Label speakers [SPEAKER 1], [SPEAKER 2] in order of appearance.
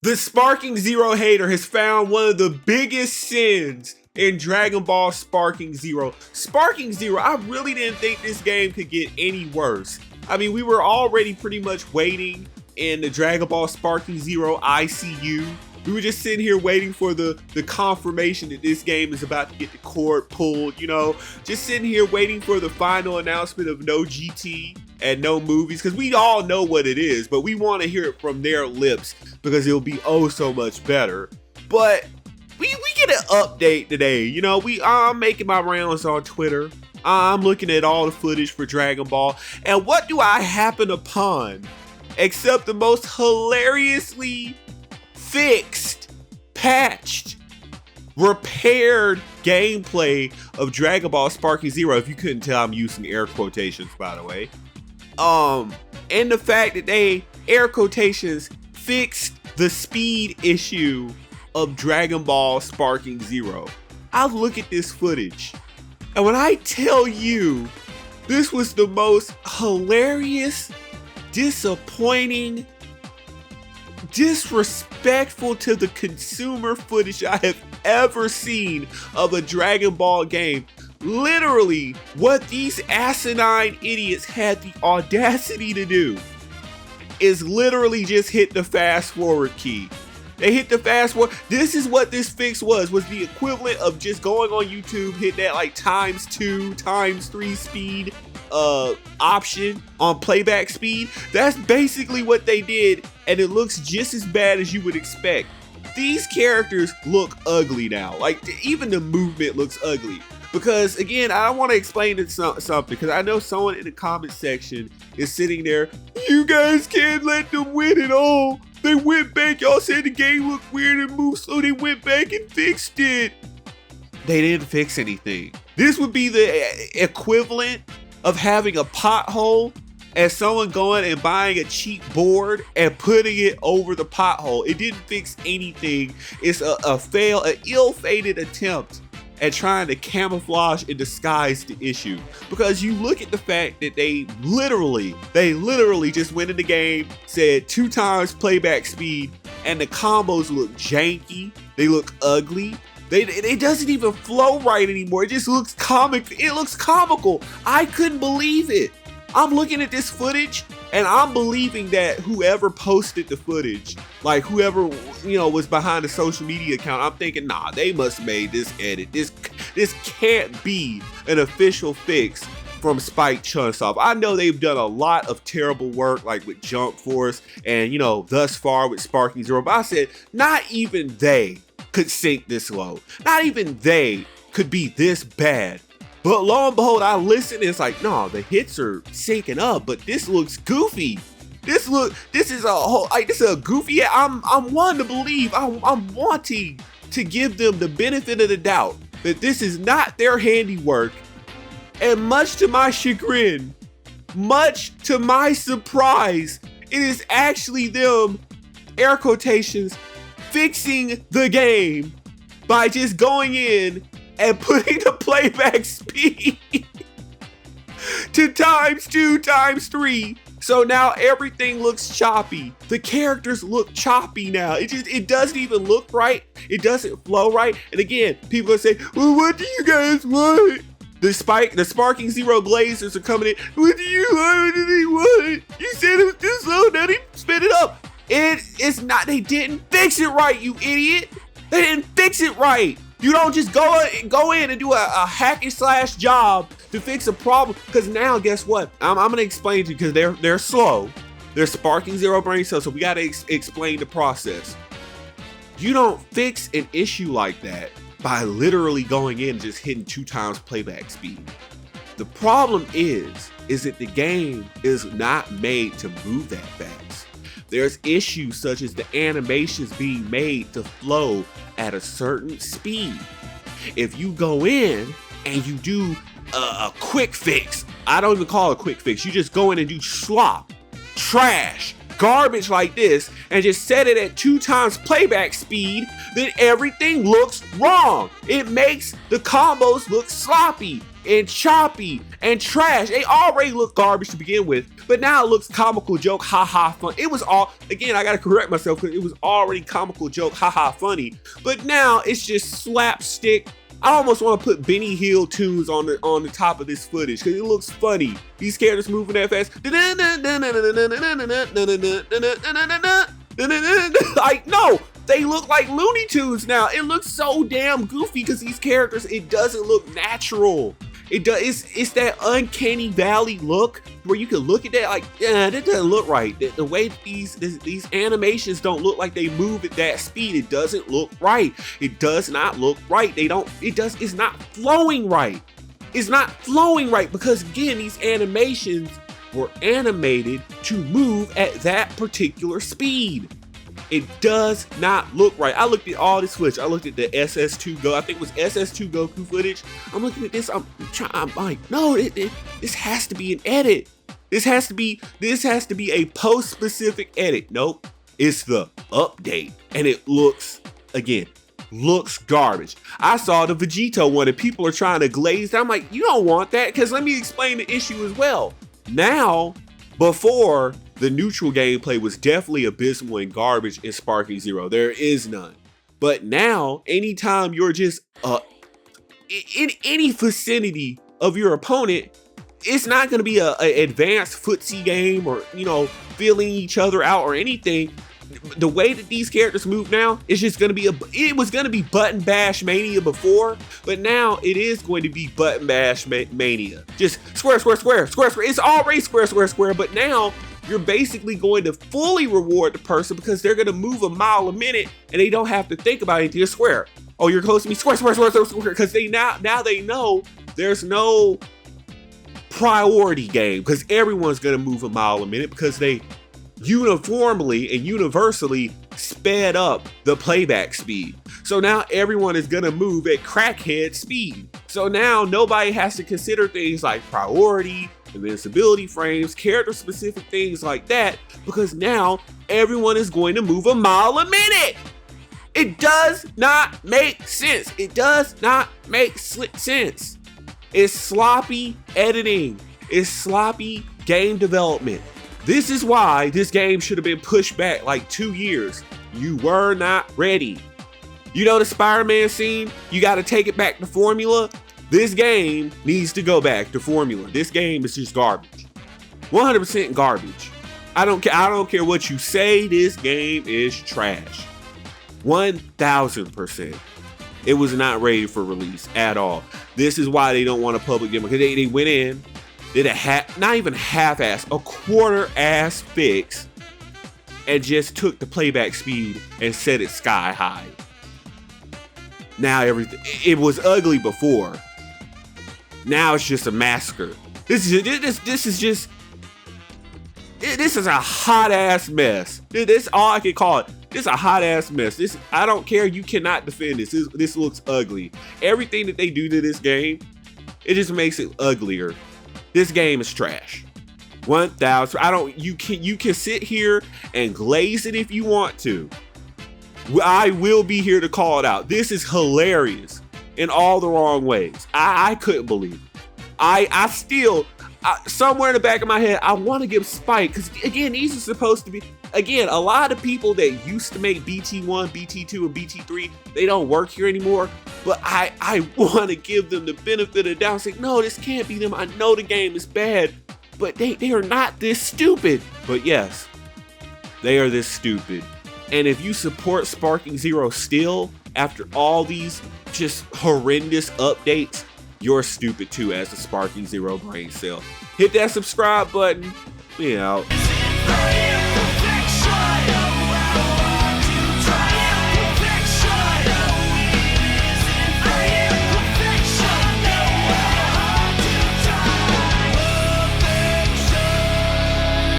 [SPEAKER 1] The Sparking Zero hater has found one of the biggest sins in Dragon Ball Sparking Zero. Sparking Zero, I really didn't think this game could get any worse. I mean, we were already pretty much waiting in the Dragon Ball Sparking Zero ICU. We were just sitting here waiting for the confirmation that this game is about to get the cord pulled, you know, just sitting here waiting for the final announcement of no GT and no movies, because we all know what it is, but we want to hear it from their lips because it'll be oh so much better. But we get an update today, you know. I'm making my rounds on Twitter. I'm looking at all the footage for Dragon Ball, and what do I happen upon except the most hilariously fixed, patched, repaired gameplay of Dragon Ball Sparking Zero. If you couldn't tell, I'm using air quotations, by the way. And the fact that they, air quotations, fixed the speed issue of Dragon Ball Sparking Zero. I look at this footage, and when I tell you this was the most hilarious, disappointing, disrespectful to the consumer footage I have ever seen of a Dragon Ball game. Literally, what these asinine idiots had the audacity to do is literally just hit the fast forward key. They hit the fast forward. This is what this fix was the equivalent of just going on YouTube, hit that like ×2, ×3 speed option on playback speed. That's basically what they did, and it looks just as bad as you would expect. These characters look ugly now. Like, even the movement looks ugly. Because again, I want to explain it something, because I know someone in the comment section is sitting there, you guys can't let them win at all. They went back, y'all said the game looked weird and moved slow, they went back and fixed it. They didn't fix anything. This would be the equivalent of having a pothole and someone going and buying a cheap board and putting it over the pothole. It didn't fix anything. It's an ill-fated attempt at trying to camouflage and disguise the issue. Because you look at the fact that they literally just went in the game, said 2x playback speed, and the combos look janky, they look ugly. It doesn't even flow right anymore. It just looks comic. It looks comical. I couldn't believe it. I'm looking at this footage and I'm believing that whoever posted the footage, like whoever, you know, was behind the social media account, I'm thinking, nah, they must have made this edit. This can't be an official fix from Spike Chunsoft. I know they've done a lot of terrible work, like with Jump Force and, you know, thus far with Sparking Zero, but I said not even they could sink this low. Not even they could be this bad. But lo and behold, I listen and it's like, no, the hits are syncing up, but this looks goofy. This is a goofy. I'm wanting to believe, I'm wanting to give them the benefit of the doubt that this is not their handiwork. And much to my chagrin, much to my surprise, it is actually them, air quotations, fixing the game by just going in and putting the playback speed to ×2, ×3. So now everything looks choppy. The characters look choppy now. It doesn't even look right. It doesn't flow right. And again, people are saying, well, what do you guys want? The Sparking Zero Glazers are coming in. What do you want? What do they want? You said it was too slow. Now they spit it up. It's not. They didn't fix it right, you idiot. They didn't fix it right. You don't just go in and do a hack and slash job to fix a problem. Because now, guess what? I'm gonna explain to you, because they're slow. They're Sparking Zero brain cells, so we gotta explain the process. You don't fix an issue like that by literally going in and just hitting 2x playback speed. The problem is that the game is not made to move that fast. There's issues such as the animations being made to flow at a certain speed. If you go in and you do a quick fix, I don't even call it a quick fix, you just go in and do slop, trash, garbage like this, and just set it at 2x playback speed, then everything looks wrong. It makes the combos look sloppy. and choppy and trash. They already look garbage to begin with, but now it looks comical joke, haha, fun. It was all, again, I gotta correct myself because it was already comical joke, haha, funny. But now it's just slapstick. I almost want to put Benny Hill tunes on the top of this footage because it looks funny. These characters moving that fast. Like, no, they look like Looney Tunes now. It looks so damn goofy because these characters, it doesn't look natural. It's that uncanny valley look where you can look at that like, yeah, that doesn't look right. The way that these animations don't look like they move at that speed, it doesn't look right. It does not look right. It's not flowing right. It's not flowing right because again, these animations were animated to move at that particular speed. It does not look right. I looked at all this footage. I looked at the SS2 Go. I think it was SS2 Goku footage. I'm looking at this. I'm like, no, this has to be an edit. This has to be a post-specific edit. Nope, it's the update, and it looks garbage. I saw the Vegito one, and people are trying to glaze. I'm like, you don't want that, because let me explain the issue as well. Now, before, the neutral gameplay was definitely abysmal and garbage in Sparking Zero. There is none. But now, anytime you're just in any vicinity of your opponent, it's not going to be an advanced footsie game or, you know, feeling each other out or anything. The way that these characters move now, it's just going to be it was going to be button bash mania before, but now it is going to be button bash mania. Just square, square, square, square, square. It's already square, square, square, but now you're basically going to fully reward the person because they're going to move a mile a minute and they don't have to think about anything. Just square. Oh, you're close to me. Square, square, square, square, square. Because now they know there's no priority game because everyone's going to move a mile a minute because they uniformly and universally sped up the playback speed. So now everyone is gonna move at crackhead speed. So now nobody has to consider things like priority, invincibility frames, character specific things like that, because now everyone is going to move a mile a minute. It does not make sense. It does not make sense. It's sloppy editing. It's sloppy game development. This is why this game should have been pushed back like 2 years. You were not ready. You know the Spider-Man scene? You got to take it back to formula. This game needs to go back to formula. This game is just garbage. 100% garbage. I don't care what you say. This game is trash. 1000%. It was not ready for release at all. This is why they don't want a public demo, because they went in, did not even half-ass, a quarter-ass fix, and just took the playback speed and set it sky high. Now it was ugly before. Now it's just a massacre. This is a hot-ass mess. This is all I can call it. This is a hot-ass mess. I don't care. You cannot defend this. This looks ugly. Everything that they do to this game, it just makes it uglier. This game is trash. 1000. You can sit here and glaze it if you want to. I will be here to call it out. This is hilarious in all the wrong ways. I couldn't believe it. I still, somewhere in the back of my head, I want to give Spike, because again, these are supposed to be, again, a lot of people that used to make BT1, BT2, and BT3, they don't work here anymore. But I want to give them the benefit of the doubt. Say, no, this can't be them. I know the game is bad, but they are not this stupid. But yes, they are this stupid. And if you support Sparking Zero still, after all these just horrendous updates, you're stupid too as a Sparking Zero brain cell. Hit that subscribe button. We out.